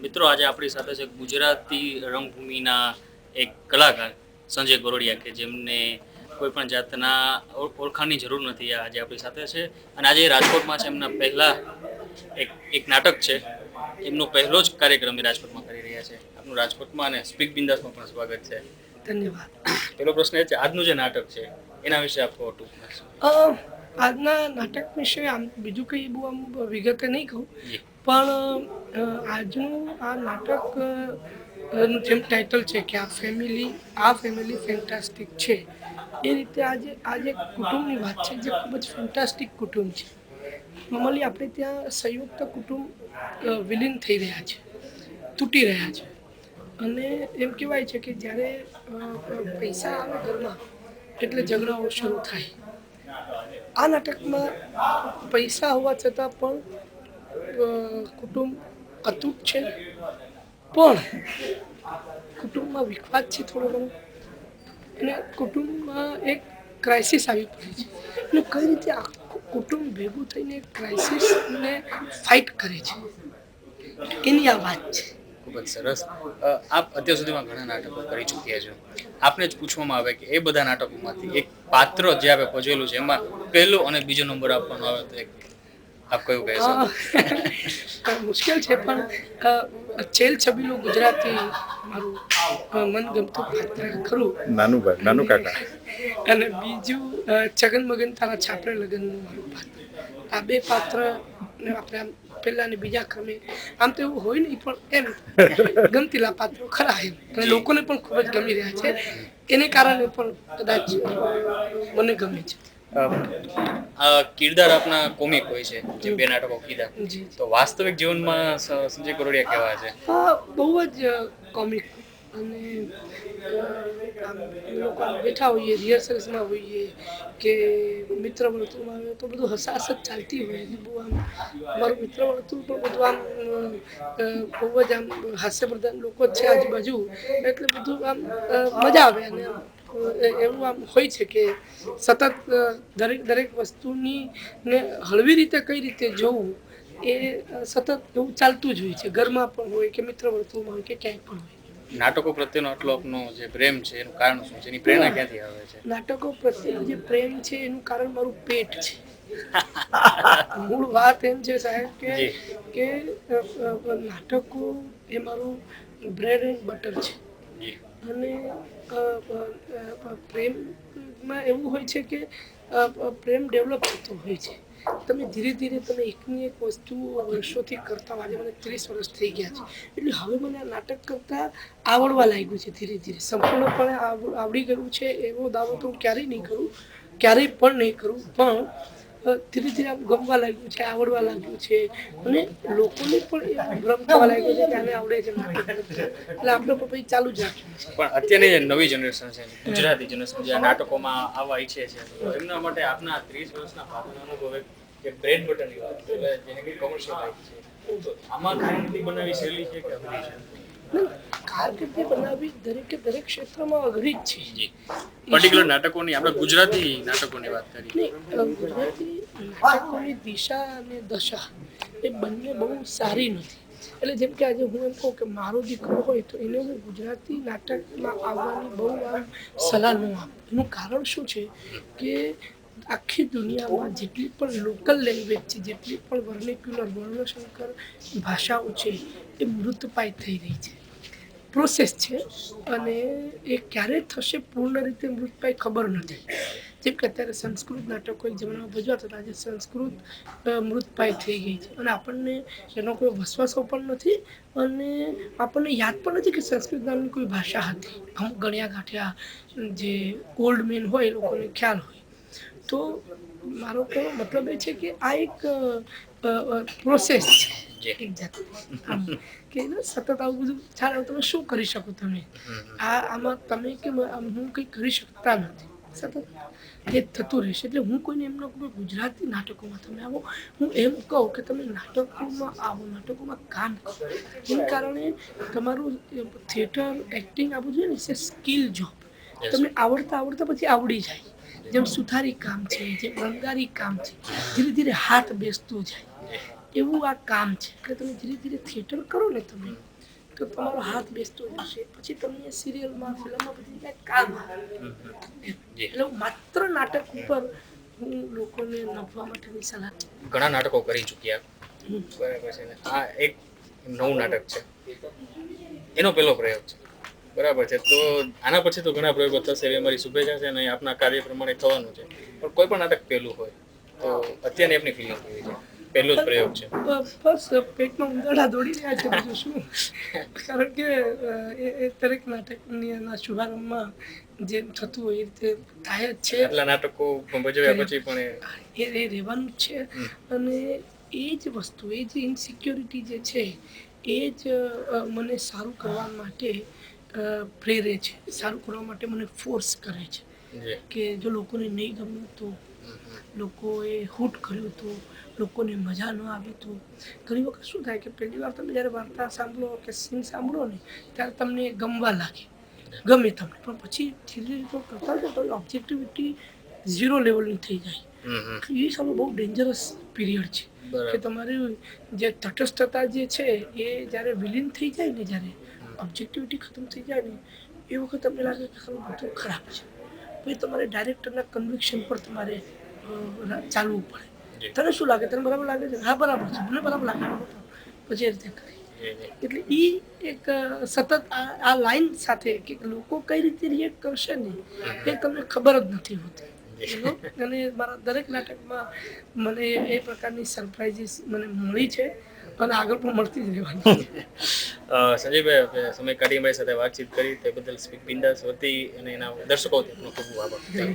મિત્રો આજે આપણી સાથે છે ગુજરાતી રંગભૂમિના એક કલાકાર સંજય ગોરડિયા કે જેમને કોઈ પણ જાતના ઓળખાણની જરૂર નથી. આજે આપણી સાથે છે અને આજે રાજકોટમાં છે. એમના પહેલા એક નાટક છે, એમનો પહેલો જ કાર્યક્રમ એ રાજકોટમાં કરી રહ્યા છે. આપનું રાજકોટમાં અને સ્પીક બિંદાસમાં પણ સ્વાગત છે. ધન્યવાદ. પહેલો પ્રશ્ન એ છે, આજનું જે નાટક છે એના વિશે આપ ટૂંકમાં. આજના નાટક વિશે આમ બીજું કંઈ બહુ આમ વિગતે નહીં કહું, પણ આજનું આ નાટક નું જેમ ટાઇટલ છે કે આ ફેમિલી ફેન્ટાસ્ટિક છે, એ રીતે આજે કુટુંબની વાત છે જે ખૂબ જ ફેન્ટાસ્ટિક કુટુંબ છે. નોર્મલી આપણે ત્યાં સંયુક્ત કુટુંબ વિલીન થઈ રહ્યા છે, તૂટી રહ્યા છે. અને એમ કહેવાય છે કે જ્યારે પૈસા આવે ઘરમાં એટલે ઝઘડાઓ શરૂ થાય. આ નાટકમાં પૈસા હોવા છતાં પણ કુટુંબ અતૂટ છે, પણ કુટુંબમાં વિખવાદ છે થોડો ઘણો, અને કુટુંબમાં એક ક્રાઇસિસ આવી પડી છે અને કઈ રીતે આખું કુટુંબ ભેગું થઈને ક્રાઇસિસને ફાઇટ કરે છે, એની આ વાત છે. ખૂબ જ સરસ. આપ અત્યાર સુધીમાં ઘણા નાટકો કરી ચૂક્યા છો. આપને જ પૂછવામાં આવે કે એ બધા નાટકોમાંથી એક પાત્ર જે આપણે ભજવેલું છે એમાં પહેલો અને બીજો નંબર આપવાનો આવે તો આપ કયું કહેશો? મુશ્કેલ છે, પણ છેલ છબીલું ગુજરાતી મારું મનગમતું પાત્ર ખરું, નાનું કાકા. અને બીજું છગન મગન તારા છાપરે લગનનું મારું પાત્ર. આ બે પાત્ર આપણે આમ પહેલા ને બીજા ક્રમે, આમ તો એવું હોય નહીં, પણ એમ ગમતીલા પાત્રો ખરા એમ, અને લોકોને પણ ખૂબ જ ગમી રહ્યા છે. એને કારણે પણ કદાચ મને ગમે છે. કિરદાર આપના કોમિક હોય છે, જે બે નાટકો કીધા, તો વાસ્તવિક જીવનમાં સંજય ગોરડિયા કેવા છે? બહુ જ કોમિક. અને લોકો બેઠા હોઈએ, રિહર્સલ્સમાં હોઈએ કે મિત્ર વર્તુળમાં આવે તો બધું હસાહસ ચાલતી હોય. બહુ આમ મારું મિત્ર વર્તુળ પણ બધું આમ બહુ જ આમ હાસ્યપ્રધાન લોકો જ છે આજુબાજુ, એટલે બધું આમ મજા આવે. અને એવું આમ હોય છે કે સતત દરેક વસ્તુની ને હળવી રીતે કઈ રીતે જોવું, એ સતત એવું ચાલતું જ હોય છે, ઘરમાં પણ હોય કે મિત્ર વર્તુળમાં હોય કે ક્યાંય પણ હોય. નાટકો પ્રત્યેનો આટલો આપનો જે પ્રેમ છે એનું કારણ શું છે? એની પ્રેરણા ક્યાંથી આવે છે? નાટકો પ્રત્યે જે પ્રેમ છે એનું કારણ મારું પેટ છે. મૂળ વાત એમ છે સાહેબ કે નાટકો એ મારું બ્રેડ એન્ડ બટર છે. અને પ્રેમમાં એવું હોય છે કે પ્રેમ ડેવલપ થતો હોય છે. તમે ધીરે ધીરે તમે એકની એક વસ્તુ વર્ષોથી કરતા હો. આજે મને 30 વર્ષ થઈ ગયા છે, એટલે હવે મને આ નાટક કરતા આવડવા લાગ્યું છે. ધીરે ધીરે સંપૂર્ણપણે આવડી ગયું છે એવો દાવો તો હું ક્યારેય નહીં કરું, ક્યારેય પણ નહીં કરું, પણ ધીરે ધીરે આમ ગમવા લાગ્યું છે, આવડવા લાગ્યું છે, અને લોકોને પણ એ ભ્રમ થવા લાગ્યો છે કે આને આવડે છે નાટક, એટલે આપણે પણ પછી ચાલુ જ રાખ્યું છે. પણ અત્યારની જે નવી જનરેશન છે, ગુજરાતી જનરેશન જે નાટકોમાં આવવા ઈચ્છે છે, તો એમના માટે આપના 30 વર્ષના પાત્રનો અનુભવ એક બ્રેડ બટરની વાત છે, એટલે જેને કે કોમર્શિયલ છે, તો આમાં કારકિર્દી બનાવી સહેલી છે કે અઘરી છે? કારકિર્દી બનાવવી દરેક ક્ષેત્રમાં અઘરી જ છે. પર્ટિક્યુલર નાટકોની, આપણે ગુજરાતી નાટકોની વાત કરીએ, ગુજરાતી નાટકોની દિશા અને દશા એ બંને બહુ સારી નથી. એટલે જેમ કે આજે હું એમ કહું કે મારો દીકરો હોય તો એને હું ગુજરાતી નાટકમાં આવવાની બહુ આમ સલાહ ન આપું. એનું કારણ શું છે કે આખી દુનિયામાં જેટલી પણ લોકલ લેંગ્વેજ છે, જેટલી પણ વર્નિક્યુલર વર્ણશંકર ભાષાઓ છે, એ મૃતપાય થઈ રહી છે. પ્રોસેસ છે, અને એ ક્યારે થશે પૂર્ણ રીતે મૃતપાય ખબર નથી. જેમ કે અત્યારે સંસ્કૃત નાટકો એક જમાનામાં ભજવાતા હતા, આજે સંસ્કૃત મૃતપાય થઈ ગઈ છે, અને આપણને એનો કોઈ વસવાસો પણ નથી, અને આપણને યાદ પણ નથી કે સંસ્કૃત નામની કોઈ ભાષા હતી. અમુક ગણ્યા ગાંઠ્યા જે ઓલ્ડ મેન હોય એ લોકોને ખ્યાલ હોય. તો મારો કહેવાનો મતલબ એ છે કે આ એક પ્રોસેસ છે એક જાતની, કે સતત આવું બધું ચાલે. તમે શું કરી શકો? તમે આમાં તમે કે હું કંઈ કરી શકતા નથી, સતત એ થતું રહેશે. એટલે હું કોઈને એમ ન કહું કે ગુજરાતી નાટકોમાં તમે આવો, હું એમ કહું કે તમે નાટકોમાં આવો, નાટકોમાં કામ કરો. એના કારણે તમારું થિયેટર, એક્ટિંગ આ બધું છે ને સ્કિલ જોબ, તમને આવડતા પછી આવડી જાય. જેમ સુથારી કામ છે, જેમ રંગારી કામ છે, ધીરે ધીરે હાથ બેસતો જાય, એવું આ કામ છે. એટલે તમે ધીરે ધીરે થિયેટર કરો ને, તમે તો તમારો હાથ બેસતો જશે, પછી તમને સિરિયલમાં ફિલ્મમાં બધી કંઈક કામ આવે. જી એટલે માત્ર નાટક ઉપર હું લોકોને નફવા માટેની સલાહ આપું. ઘણા નાટકો કરી ચૂક્યા બરાબર છે ને આ એક નવું નાટક છે એનો પહેલો પ્રયોગ છે બરાબર છે તો આના પછી તો ઘણા પ્રયોગો થશે એવી અમારી શુભેચ્છા છે અને આપના કાર્ય પ્રમાણે થવાનું છે પણ કોઈ પણ નાટક પહેલું હોય તો અત્યારની આપની ફિલિંગ કેવી છે પહેલો જ પ્રયોગ છે બસ પેટમાં ઉંદરડા દોડી રહ્યા છે બીજું શું. કારણ કે એ દરેક નાટકની એના શુભારંભમાં જે થતું હોય એ રીતે થાય જ છે. આટલા નાટકો ભજવ્યા પછી પણ એ રહેવાનું જ છે. અને એ જ વસ્તુ, એ જે ઇનસિક્યોરિટી જે છે એ જ મને સારું કરવા માટે પ્રેરે છે, સારું કરવા માટે મને ફોર્સ કરે છે કે જો લોકોને નહીં ગમ્યું તો, લોકોએ હૂટ કર્યું તો, લોકોને મજા ન આવી તો ઘણી વખત શું થાય કે પહેલી વાર તમે જ્યારે વાર્તા સાંભળો કે સીન સાંભળો ને ત્યારે તમને ગમવા લાગે, ગમે તમને, પણ પછી ધીરે ધીરે કરતા જાય તો ઓબ્જેક્ટિવિટી 0 લેવલની થઈ જાય. એ સમય બહુ ડેન્જરસ પીરિયડ છે કે તમારી જે તટસ્થતા જે છે એ જ્યારે વિલીન થઈ જાય ને, જ્યારે ઓબ્જેક્ટિવિટી ખતમ થઈ જાય ને એ વખત તમને લાગે કે ખરું બધું ખરાબ છે. પછી તમારે ડાયરેક્ટરના કન્વિક્શન પર તમારે ચાલવું પડે. તને શું લાગે, તને બરાબર લાગે છે? હા બરાબર છે, મને બરાબર લાગે, પછી એ રીતે કરી. એટલે એ એક સતત આ લાઈન સાથે કે લોકો કઈ રીતે રિએક્ટ કરશે ને એ તમને ખબર જ નથી હોતી. અને મારા દરેક નાટકમાં મને એ પ્રકારની સરપ્રાઇઝીસ મને મળી છે અને આગળ પણ મળતી જ રહેવાની. સંજયભાઈ સમય કાઢી મારી સાથે વાતચીત કરી તે બદલ સ્પીક બિંદાસ વતી અને એના દર્શકો ખૂબ ખૂબ આભાર.